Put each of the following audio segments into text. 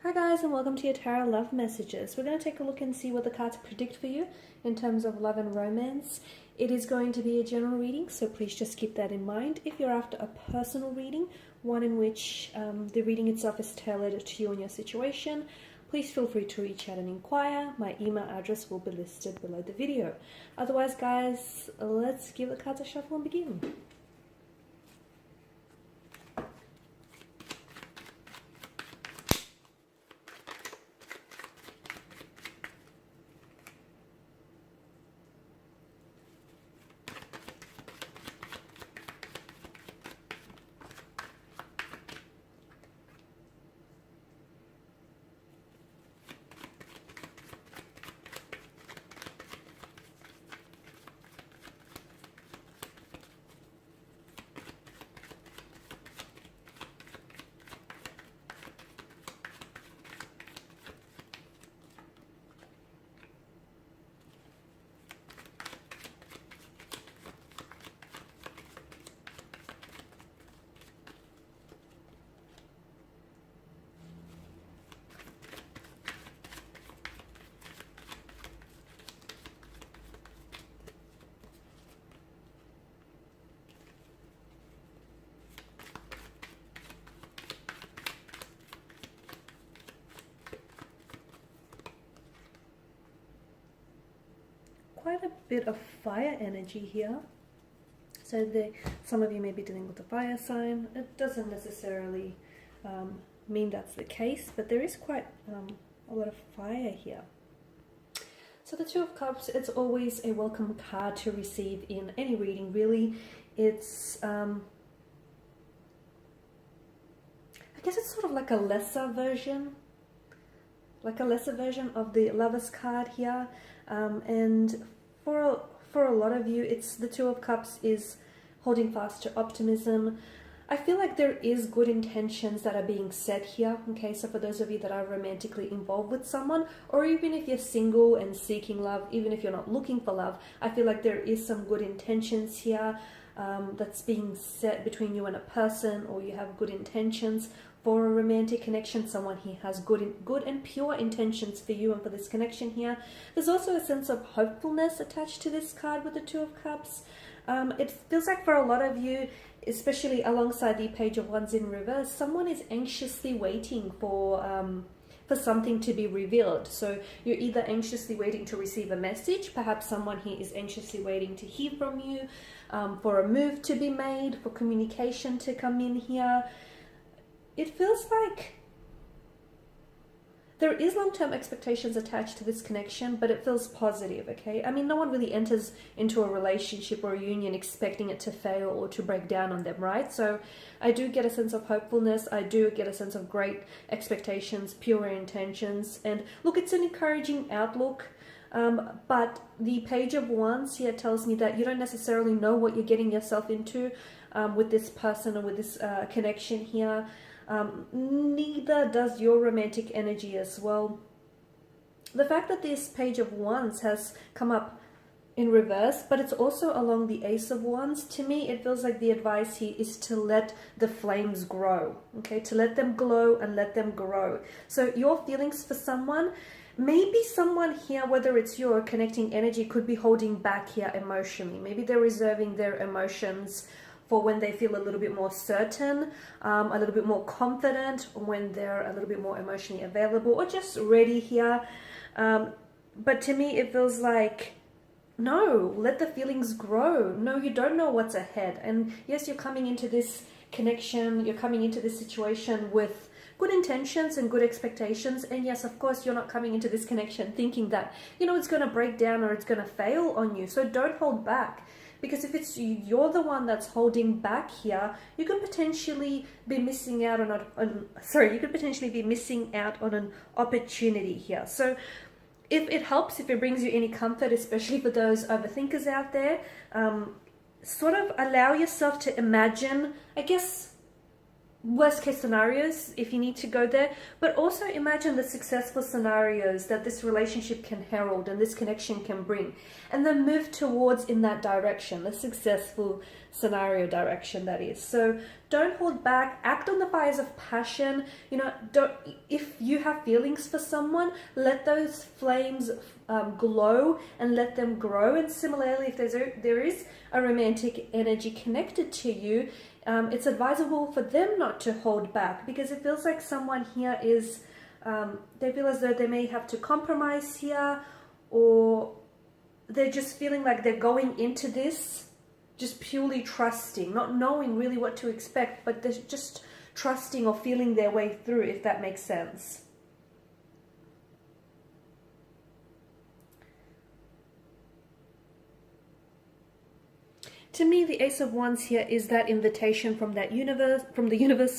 Hi guys, and welcome to your tarot love messages. We're going to take a look and see what the cards predict for you in terms of love and romance. It is going to be a general reading, so please just keep that in mind. If you're after a personal reading, one in which the reading itself is tailored to you and your situation, please feel free to reach out and inquire. My email address will be listed below the video. Otherwise, guys, let's give the cards a shuffle and begin. Quite a bit of fire energy here. So some of you may be dealing with a fire sign. It doesn't necessarily mean that's the case, but there is quite a lot of fire here. So the Two of Cups, it's always a welcome card to receive in any reading, really. It's, I guess it's sort of like a lesser version of the Lover's card here. And for a lot of you, it's the Two of Cups is holding fast to optimism. I feel like there is good intentions that are being said here. Okay, so for those of you that are romantically involved with someone, or even if you're single and seeking love, even if you're not looking for love, I feel like there is some good intentions here that's being said between you and a person, or you have good intentions for a romantic connection. Someone here has good and pure intentions for you and for this connection here. There's also a sense of hopefulness attached to this card with the Two of Cups. It feels like for a lot of you, especially alongside the Page of Wands in reverse, someone is anxiously waiting for something to be revealed. So you're either anxiously waiting to receive a message, perhaps someone here is anxiously waiting to hear from you, for a move to be made, for communication to come in here. It feels like there is long-term expectations attached to this connection, but it feels positive, okay? I mean, no one really enters into a relationship or a union expecting it to fail or to break down on them, right? So I do get a sense of hopefulness. I do get a sense of great expectations, pure intentions. And look, it's an encouraging outlook. But the Page of Wands here tells me that you don't necessarily know what you're getting yourself into with this person or with this connection here. Neither does your romantic energy as well. The fact that this Page of Wands has come up in reverse, but it's also along the Ace of Wands, to me it feels like the advice here is to let the flames grow, okay? To let them glow and let them grow. So your feelings for someone, maybe someone here, whether it's you or connecting energy, could be holding back here emotionally. Maybe they're reserving their emotions for when they feel a little bit more certain, a little bit more confident, when they're a little bit more emotionally available or just ready here. But to me, it feels like, no, let the feelings grow. No, you don't know what's ahead. And yes, you're coming into this connection, you're coming into this situation with good intentions and good expectations. And yes, of course, you're not coming into this connection thinking that, you know, it's going to break down or it's going to fail on you. So don't hold back. Because if it's you're the one that's holding back here, you could potentially be missing out on an opportunity here. So if it helps, if it brings you any comfort, especially for those overthinkers out there, sort of allow yourself to imagine, I guess, worst case scenarios if you need to go there, but also imagine the successful scenarios that this relationship can herald and this connection can bring, and then move towards in that direction, the successful scenario direction, that is. So don't hold back, act on the fires of passion. You know, don't, if you have feelings for someone, let those flames glow and let them grow. And similarly, if there is a romantic energy connected to you, it's advisable for them not to hold back, because it feels like someone here is, they feel as though they may have to compromise here, or they're just feeling like they're going into this just purely trusting, not knowing really what to expect, but they're just trusting or feeling their way through, if that makes sense. To me, the Ace of Wands here is that invitation from the universe,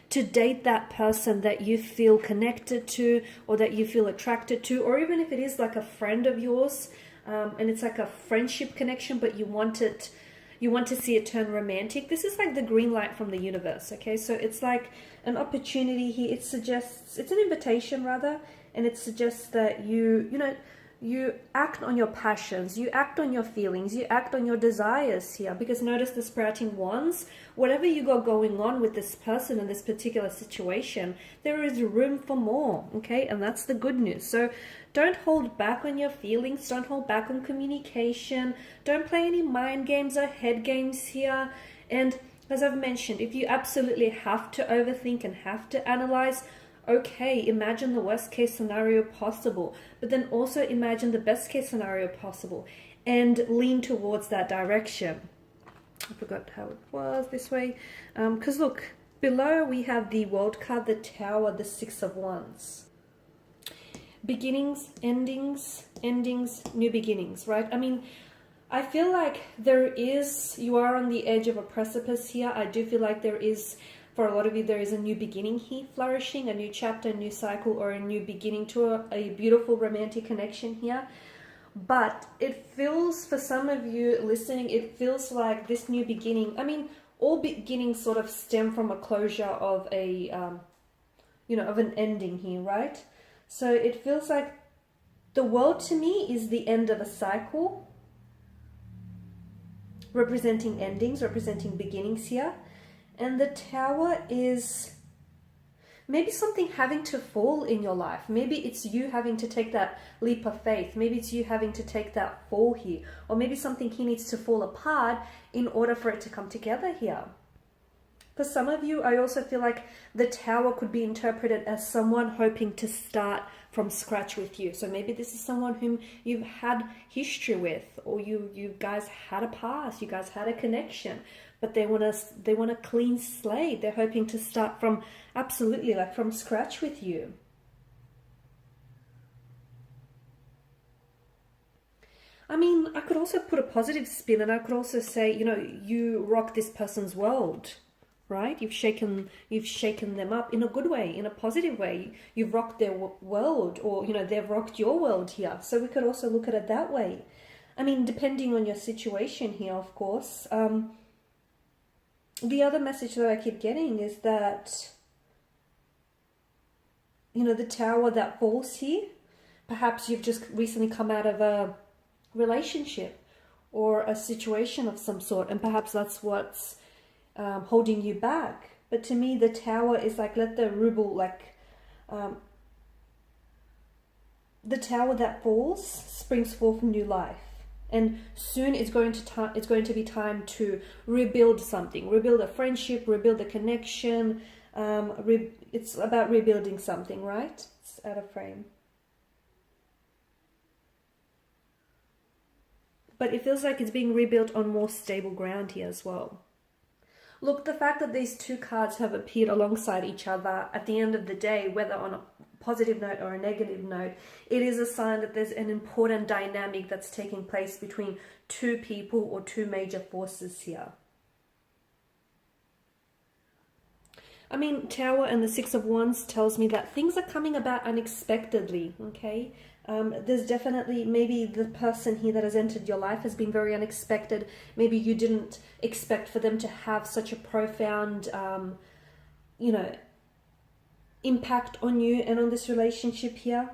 to date that person that you feel connected to, or that you feel attracted to, or even if it is like a friend of yours, and it's like a friendship connection, but you want to see it turn romantic. This is like the green light from the universe, okay? So it's like an opportunity here. It suggests, it's an invitation rather, and it suggests that you act on your passions, you act on your feelings, you act on your desires here. Because notice the sprouting wands, whatever you got going on with this person in this particular situation, there is room for more, okay? And that's the good news. So don't hold back on your feelings, don't hold back on communication, don't play any mind games or head games here. And as I've mentioned, if you absolutely have to overthink and have to analyze, okay, imagine the worst case scenario possible, but then also imagine the best case scenario possible and lean towards that direction. I forgot how it was this way. Because look, below we have the World card, the Tower, the Six of Wands. Beginnings, endings, new beginnings, right? I mean, I feel like you are on the edge of a precipice here. I do feel like there is, for a lot of you, there is a new beginning here, flourishing, a new chapter, a new cycle, or a new beginning to a beautiful romantic connection here. But it feels, for some of you listening, it feels like this new beginning, I mean, all beginnings sort of stem from a closure of a, of an ending here, right? So it feels like the World to me is the end of a cycle, representing endings, representing beginnings here. And the Tower is maybe something having to fall in your life. Maybe it's you having to take that leap of faith. Maybe it's you having to take that fall here. Or maybe something here needs to fall apart in order for it to come together here. For some of you, I also feel like the Tower could be interpreted as someone hoping to start from scratch with you. So maybe this is someone whom you've had history with, or you guys had a past, you guys had a connection, but they want a clean slate. They're hoping to start from absolutely like from scratch with you. I mean, I could also put a positive spin, and I could also say, you rock this person's world. Right? You've shaken them up in a good way, in a positive way. You've rocked their world, or, they've rocked your world here. So we could also look at it that way. I mean, depending on your situation here, of course. The other message that I keep getting is that, the Tower that falls here, perhaps you've just recently come out of a relationship or a situation of some sort, and perhaps that's what's holding you back. But to me, the Tower is like, let the ruble, the Tower that falls springs forth new life, and soon it's going to be time to rebuild something, rebuild a friendship, rebuild a connection. It's about rebuilding something, right? It's out of frame, but it feels like it's being rebuilt on more stable ground here as well. Look, the fact that these two cards have appeared alongside each other, at the end of the day, whether on a positive note or a negative note, it is a sign that there's an important dynamic that's taking place between two people or two major forces here. I mean, Tower and the Six of Wands tells me that things are coming about unexpectedly, okay? There's definitely, maybe the person here that has entered your life has been very unexpected. Maybe you didn't expect for them to have such a profound you know, impact on you and on this relationship here.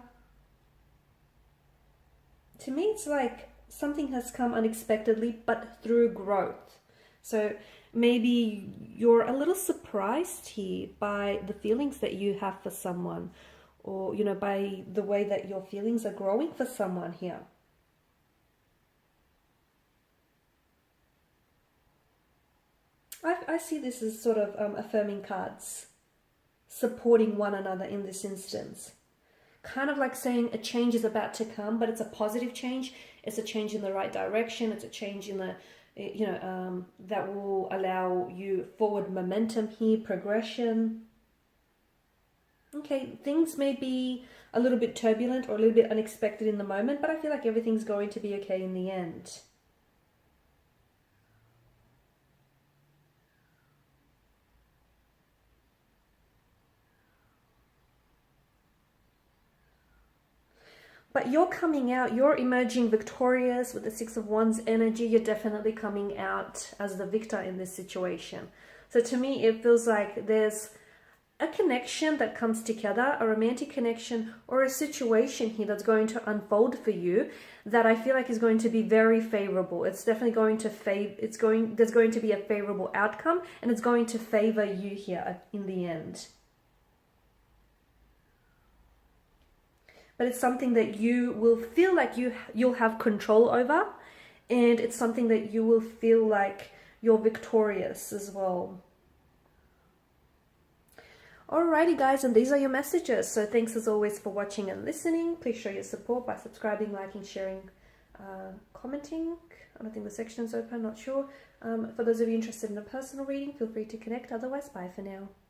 To me, it's like something has come unexpectedly, but through growth. So maybe you're a little surprised here by the feelings that you have for someone, or, you know, by the way that your feelings are growing for someone here. I see this as sort of affirming cards, supporting one another in this instance. Kind of like saying a change is about to come, but it's a positive change. It's a change in the right direction. It's a change in the, you know, that will allow you forward momentum here, progression. Okay, things may be a little bit turbulent or a little bit unexpected in the moment, but I feel like everything's going to be okay in the end. But you're coming out, you're emerging victorious with the Six of Wands energy. You're definitely coming out as the victor in this situation. So to me, it feels like there's a connection that comes together, a romantic connection or a situation here that's going to unfold for you that I feel like is going to be very favorable. It's definitely going to there's going to be a favorable outcome, and it's going to favor you here in the end. But it's something that you will feel like you'll have control over, and it's something that you will feel like you're victorious as well. Alrighty guys, and these are your messages. So thanks as always for watching and listening. Please show your support by subscribing, liking, sharing, commenting. I don't think the section's open, not sure. For those of you interested in a personal reading, feel free to connect. Otherwise, bye for now.